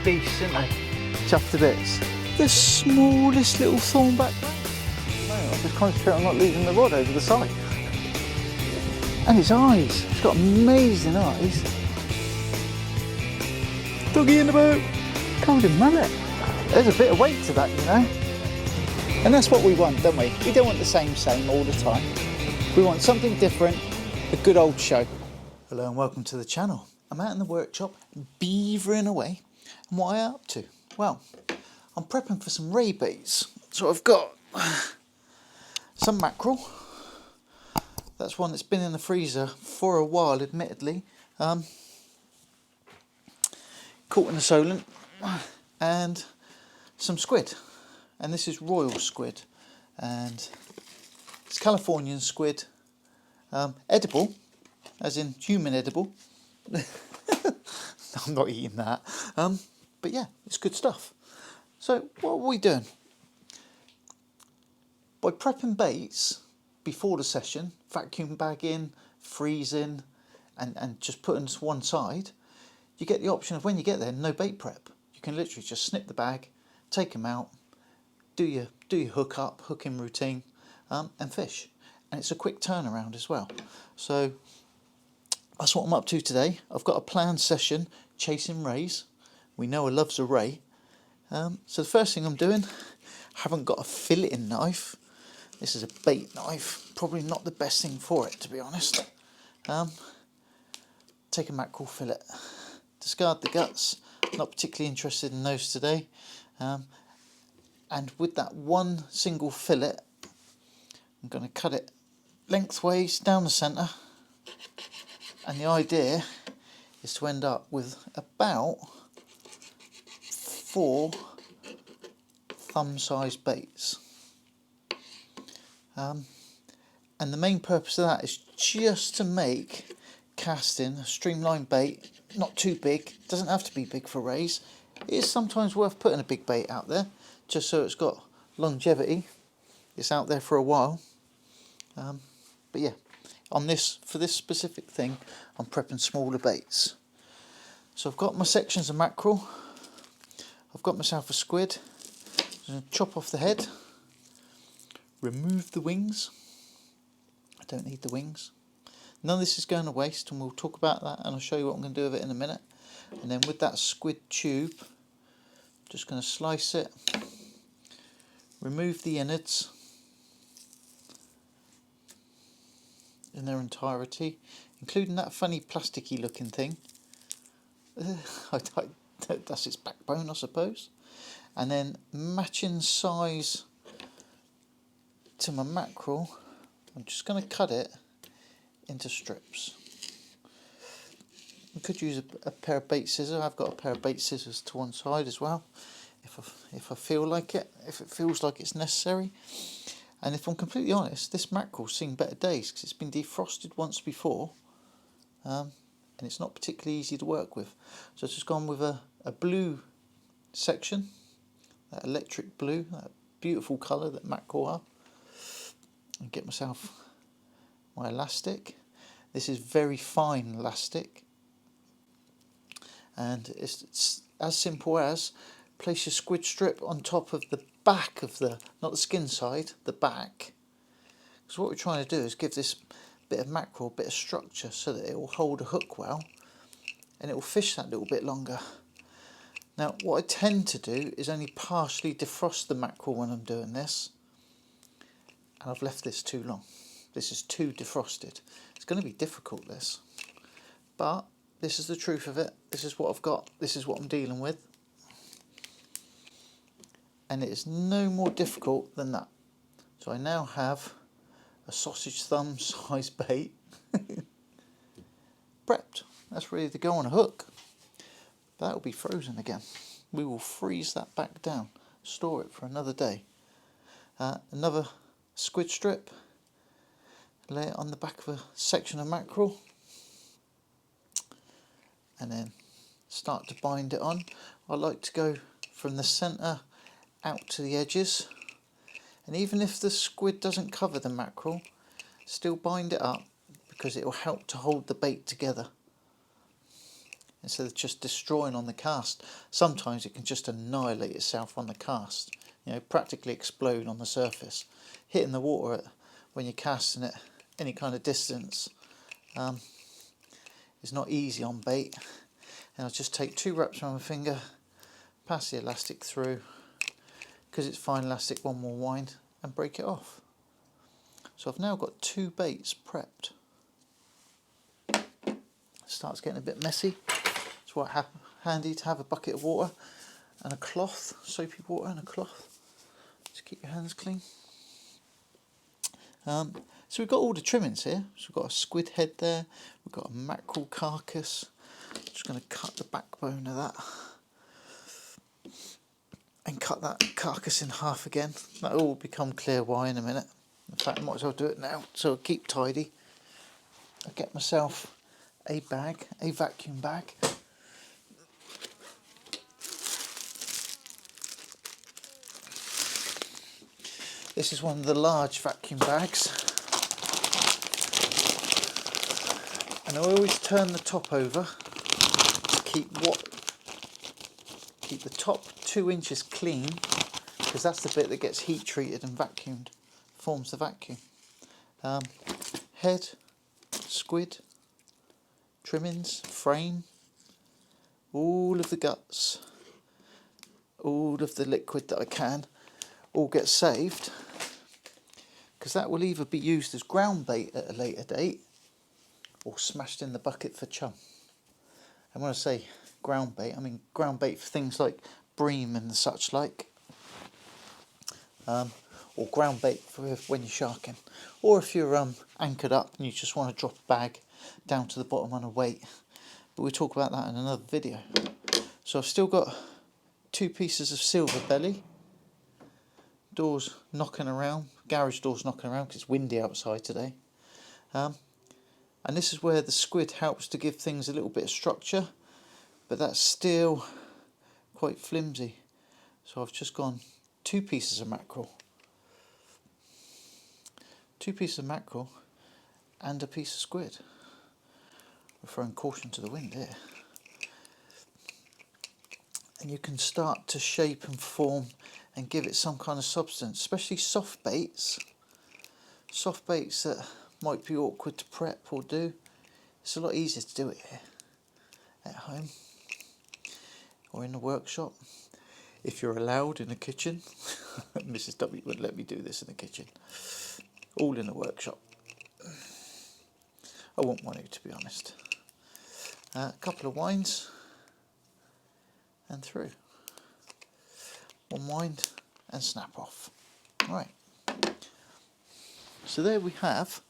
beasts, aren't they? Chuffed to bits. The smallest little thornback. No, I'll just concentrate on not losing the rod over the side. And his eyes. He's got amazing eyes. Doggy in the boat. Golden mullet. There's a bit of weight to that, you know. And that's what we want, don't we? We don't want the same all the time. We want something different, a good old show. Hello and welcome to the channel. I'm out in the workshop, beavering away. And what am I up to? Well, I'm prepping for some ray baits. So I've got some mackerel. That's one that's been in the freezer for a while, admittedly. Caught in the solent. And some squid. And this is royal squid. And it's Californian squid. Edible, as in human edible. I'm not eating that. But yeah, it's good stuff. So what are we doing? By prepping baits before the session, vacuum bagging, freezing, and just putting to one side, you get the option of when you get there, no bait prep. You can literally just snip the bag, take them out, do your hook in routine, and fish. And it's a quick turnaround as well. So that's what I'm up to today. I've got a planned session chasing rays. We know I loves a ray. So the first thing I'm doing, I haven't got a filleting knife. This is a bait knife. Probably not the best thing for it, to be honest. Take a mackerel fillet. Discard the guts. Not particularly interested in those today. And with that one single fillet, I'm going to cut it lengthways down the centre. And the idea is to end up with about 4 thumb-sized baits. And the main purpose of that is just to make casting a streamlined bait, not too big. It doesn't have to be big for rays. It is sometimes worth putting a big bait out there, just so it's got longevity. It's out there for a while. But yeah, for this specific thing, I'm prepping smaller baits. So I've got my sections of mackerel. I've got myself a squid. I'm going to chop off the head. Remove the wings. I don't need the wings. None of this is going to waste, and we'll talk about that, and I'll show you what I'm going to do with it in a minute. And then with that squid tube, just going to slice it, remove the innards in their entirety, including that funny plasticky looking thing. That's its backbone, I suppose. And then matching size to my mackerel, I'm just going to cut it into strips. I could use a pair of bait scissors. I've got a pair of bait scissors to one side as well, if I feel like it, if it feels like it's necessary. And if I'm completely honest, this mackerel's seen better days because it's been defrosted once before, and it's not particularly easy to work with. So I've just gone with a blue section, that electric blue, that beautiful colour that mackerel are, and get myself my elastic. This is very fine elastic, and it's as simple as place your squid strip on top of the back of not the skin side, the back. Because what we're trying to do is give this bit of mackerel a bit of structure so that it will hold a hook well and it will fish that little bit longer. Now what I tend to do is only partially defrost the mackerel when I'm doing this, and I've left this too long. This is too defrosted. It's going to be difficult, this, but this is the truth of it. This is what I've got. This is what I'm dealing with. And it is no more difficult than that. So I now have a sausage thumb size bait prepped. That's ready to go on a hook. That will be frozen again. We will freeze that back down, store it for another day. Another squid strip, lay it on the back of a section of mackerel, and then start to bind it on. I like to go from the centre out to the edges, and even if the squid doesn't cover the mackerel, still bind it up because it will help to hold the bait together. instead of just destroying on the cast. Sometimes it can just annihilate itself on the cast, you know, practically explode on the surface. Hitting the water when you're casting it any kind of distance is not easy on bait. And I'll just take 2 wraps around my finger, pass the elastic through, because it's fine elastic, 1 more wind, and break it off. So I've now got 2 baits prepped. It starts getting a bit messy. It's quite handy to have a bucket of water and a cloth, soapy water and a cloth, to keep your hands clean. So we've got all the trimmings here. So we've got a squid head there, we've got a mackerel carcass. Just going to cut the backbone of that and cut that carcass in half again. That'll all become clear wire in a minute. In fact, I might as well do it now, so I'll keep tidy. I'll get myself a bag, a vacuum bag. This is one of the large vacuum bags. And I always turn the top over to keep the top 2 inches clean, because that's the bit that gets heat treated and vacuumed, forms the vacuum. Head, squid, trimmings, frame, all of the guts, all of the liquid that I can, all get saved, because that will either be used as ground bait at a later date or smashed in the bucket for chum. And when I say ground bait, I mean ground bait for things like bream and such like, or ground bait for when you're sharking, or if you're anchored up and you just want to drop a bag down to the bottom on a weight. But we'll talk about that in another video. So I've still got 2 pieces of silver belly, doors knocking around, garage doors knocking around because it's windy outside today. And this is where the squid helps to give things a little bit of structure, but that's still quite flimsy. So I've just gone 2 pieces of mackerel. 2 pieces of mackerel and a piece of squid. We're throwing caution to the wind here. And you can start to shape and form and give it some kind of substance, especially soft baits. Soft baits that might be awkward to prep or do. It's a lot easier to do it here at home or in the workshop, if you're allowed in the kitchen. Mrs. W wouldn't let me do this in the kitchen. All in the workshop. I wouldn't want to be honest. A couple of winds and through. 1 wind and snap off. Right. So there we have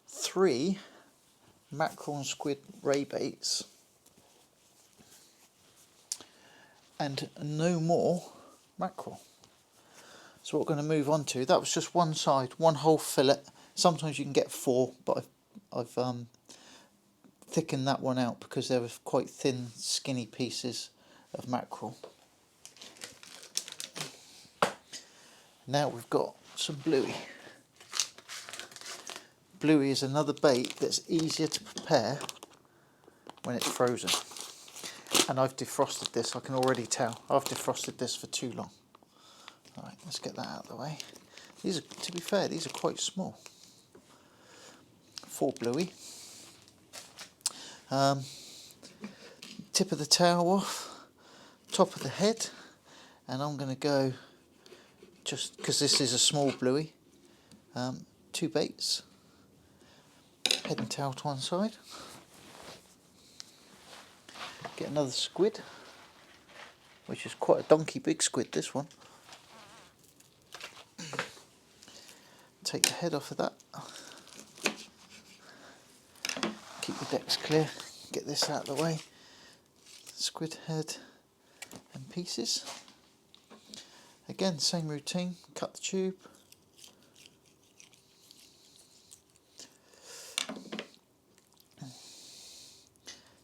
3 mackerel and squid ray baits and no more mackerel. So what we're going to move on to, that was just one side, one whole fillet. Sometimes you can get 4, but I've thickened that one out because there were quite thin, skinny pieces of mackerel. Now we've got some bluey. Bluey is another bait that's easier to prepare when it's frozen. And I've defrosted this, I can already tell. I've defrosted this for too long. Alright, let's get that out of the way. These are, to be fair, these are quite small. 4 bluey. Tip of the tail off, top of the head, and I'm going to go, just because this is a small bluey, 2 baits. Head and tail to one side. Get another squid, which is quite a donkey big squid, this one. Take the head off of that. Keep the decks clear. Get this out of the way. Squid head and pieces. Again, same routine. Cut the tube.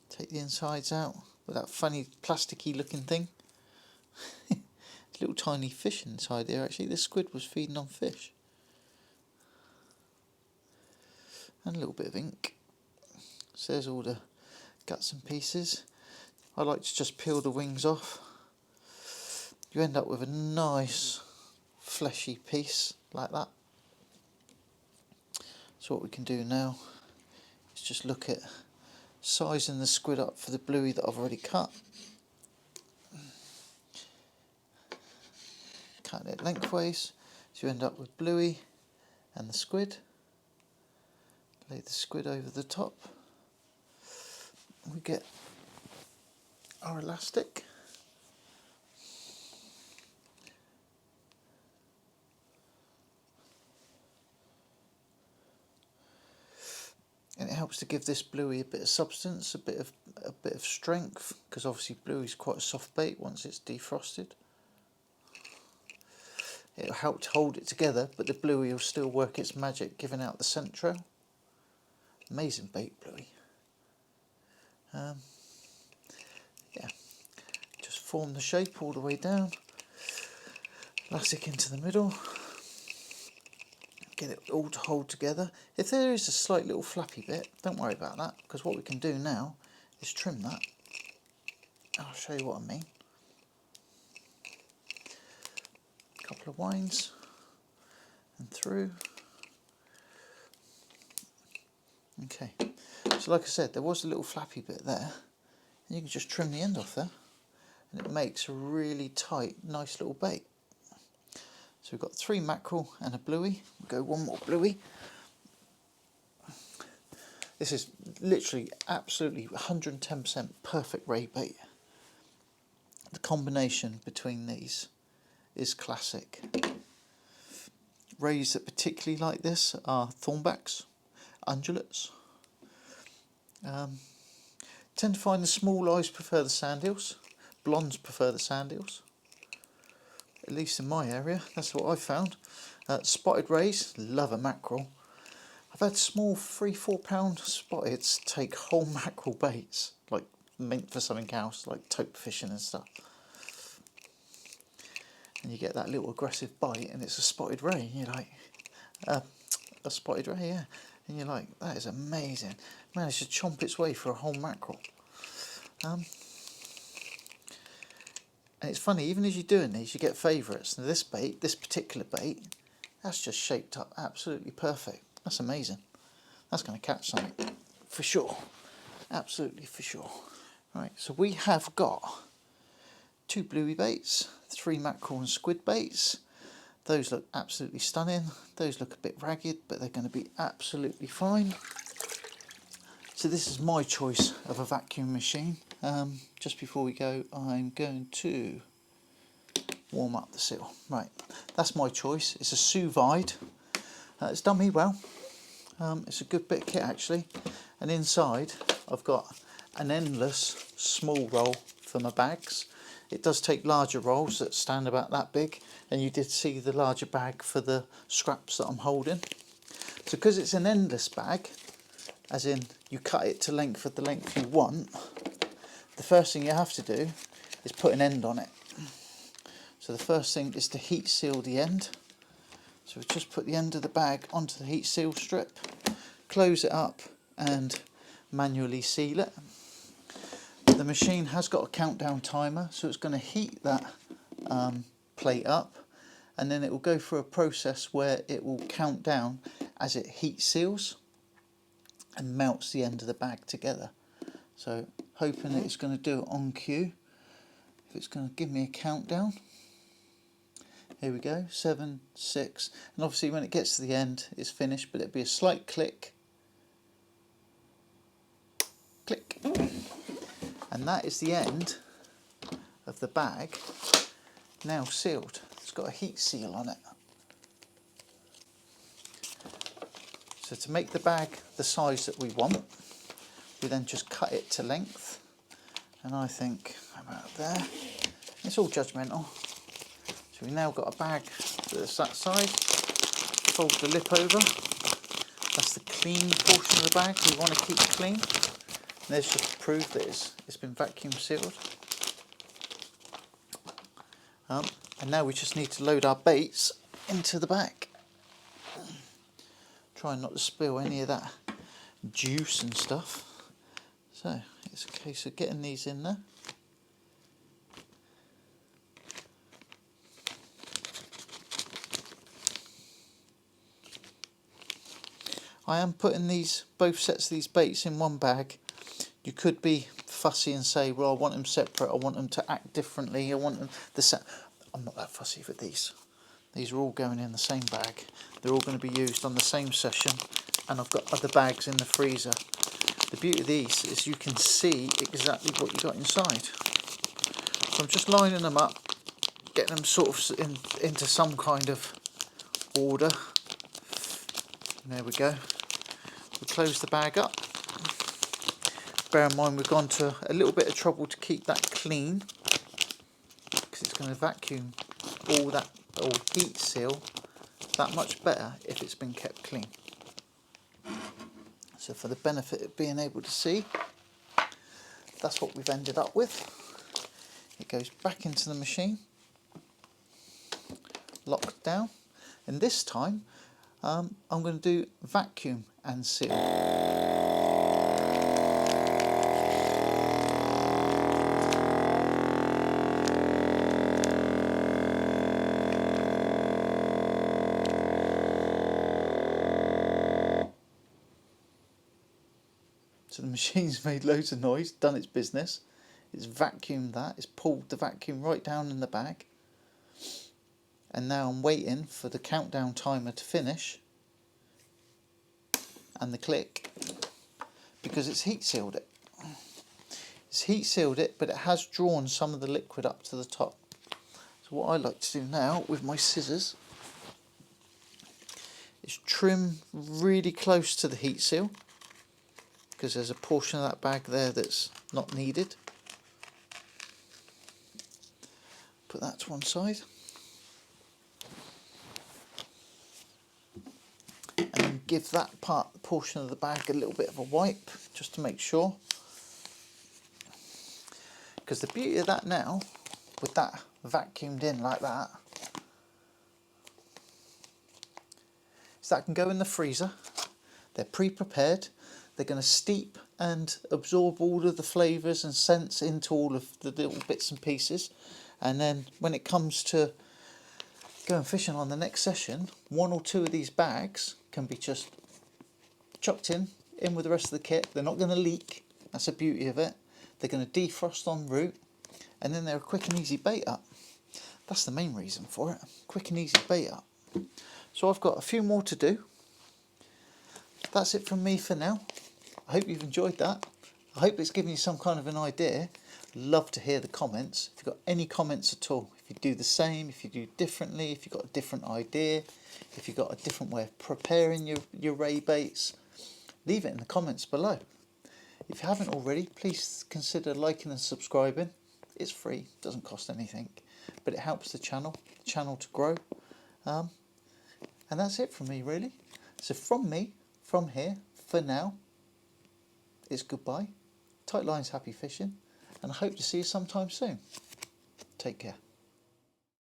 Take the insides out with that funny plasticky looking thing. There's a little tiny fish inside there actually. This squid was feeding on fish. And a little bit of ink. So there's all the guts and pieces. I like to just peel the wings off. You end up with a nice fleshy piece like that. So what we can do now is just look at sizing the squid up for the bluey that I've already cut. Cutting it lengthways, so you end up with bluey and the squid. Lay the squid over the top. We get our elastic. And it helps to give this bluey a bit of substance, a bit of strength, because obviously bluey is quite a soft bait once it's defrosted. It'll help to hold it together, but the bluey will still work its magic, giving out the scent trail. Amazing bait, bluey. Yeah, just form the shape all the way down. Elastic into the middle. Get it all to hold together. If there is a slight little flappy bit, don't worry about that, because what we can do now is trim that. I'll show you what I mean. A couple of winds and through. Okay, so like I said, there was a little flappy bit there, and you can just trim the end off there, and it makes a really tight, nice little bait. So we've got 3 mackerel and a bluey. We'll go 1 more bluey. This is literally absolutely 110% perfect ray bait. The combination between these is classic. Rays that particularly like this are thornbacks, undulates. Tend to find the small eyes prefer the sand eels, blondes prefer the sand eels. At least in my area, that's what I've found. Spotted rays, love a mackerel. I've had small 3-4 pound spotteds take whole mackerel baits, like meant for something else, like tope fishing and stuff. And you get that little aggressive bite, and it's a spotted ray, and you're like, a spotted ray, yeah. And you're like, that is amazing. Managed to chomp its way for a whole mackerel. And it's funny, even as you're doing these, you get favourites. Now this bait, this particular bait, that's just shaped up absolutely perfect. That's amazing. That's going to catch something, for sure. Absolutely for sure. Right, so we have got 2 bluey baits, 3 mackerel and squid baits. Those look absolutely stunning. Those look a bit ragged, but they're going to be absolutely fine. So this is my choice of a vacuum machine. Just before we go, I'm going to warm up the seal. Right, that's my choice. It's a Sous Vide. It's done me well. It's a good bit of kit actually. And inside I've got an endless small roll for my bags. It does take larger rolls that stand about that big, and you did see the larger bag for the scraps that I'm holding. So because it's an endless bag, as in you cut it to length of the length you want, the first thing you have to do is put an end on it. So the first thing is to heat seal the end. So we just put the end of the bag onto the heat seal strip, close it up and manually seal it. The machine has got a countdown timer, so it's going to heat that plate up, and then it will go through a process where it will count down as it heat seals and melts the end of the bag together. So hoping that it's going to do it on cue. If it's going to give me a countdown. Here we go, 7, 6, and obviously when it gets to the end it's finished, but it'll be a slight click, click, and that is the end of the bag, now sealed. It's got a heat seal on it. So to make the bag the size that we want, we then just cut it to length, and I think about there, it's all judgmental. So we've now got a bag that's that size. Fold the lip over. That's the clean portion of the bag. We want to keep clean. And there's just proof that it's been vacuum sealed. And now we just need to load our baits into the bag. Try not to spill any of that juice and stuff. So it's a case of getting these in there. I am putting both sets of these baits in one bag. You could be fussy and say, well, I want them separate, I want them to act differently, I want them I'm not that fussy with these. These are all going in the same bag. They're all going to be used on the same session, and I've got other bags in the freezer. The beauty of these is you can see exactly what you got inside. So I'm just lining them up, getting them sort of into some kind of order. And there we go. We close the bag up. Bear in mind we've gone to a little bit of trouble to keep that clean, because it's going to vacuum all that, or heat seal that much better if it's been kept clean. So for the benefit of being able to see, that's what we've ended up with. It goes back into the machine, locked down, and this time I'm going to do vacuum and seal. So the machine's made loads of noise, done its business. It's vacuumed that, it's pulled the vacuum right down in the bag. And now I'm waiting for the countdown timer to finish and the click, because it's heat sealed it. It's heat sealed it, but it has drawn some of the liquid up to the top. So what I like to do now with my scissors is trim really close to the heat seal, because there's a portion of that bag there that's not needed. Put that to one side. And give that portion of the bag a little bit of a wipe, just to make sure. Because the beauty of that now, with that vacuumed in like that, is that can go in the freezer. They're pre-prepared. They're going to steep and absorb all of the flavours and scents into all of the little bits and pieces. And then when it comes to going fishing on the next session, 1 or 2 of these bags can be just chucked in with the rest of the kit. They're not going to leak. That's the beauty of it. They're going to defrost en route, and then they're a quick and easy bait up. That's the main reason for it. Quick and easy bait up. So I've got a few more to do. That's it from me for now. I hope you've enjoyed that. I hope it's given you some kind of an idea. Love to hear the comments. If you've got any comments at all, if you do the same, if you do differently, if you've got a different idea, if you've got a different way of preparing your ray baits, leave it in the comments below. If you haven't already, please consider liking and subscribing. It's free, doesn't cost anything, but it helps the channel to grow. And that's it from me, really. So from me, from here, for now, it's goodbye. Tight lines, happy fishing, and I hope to see you sometime soon. Take care.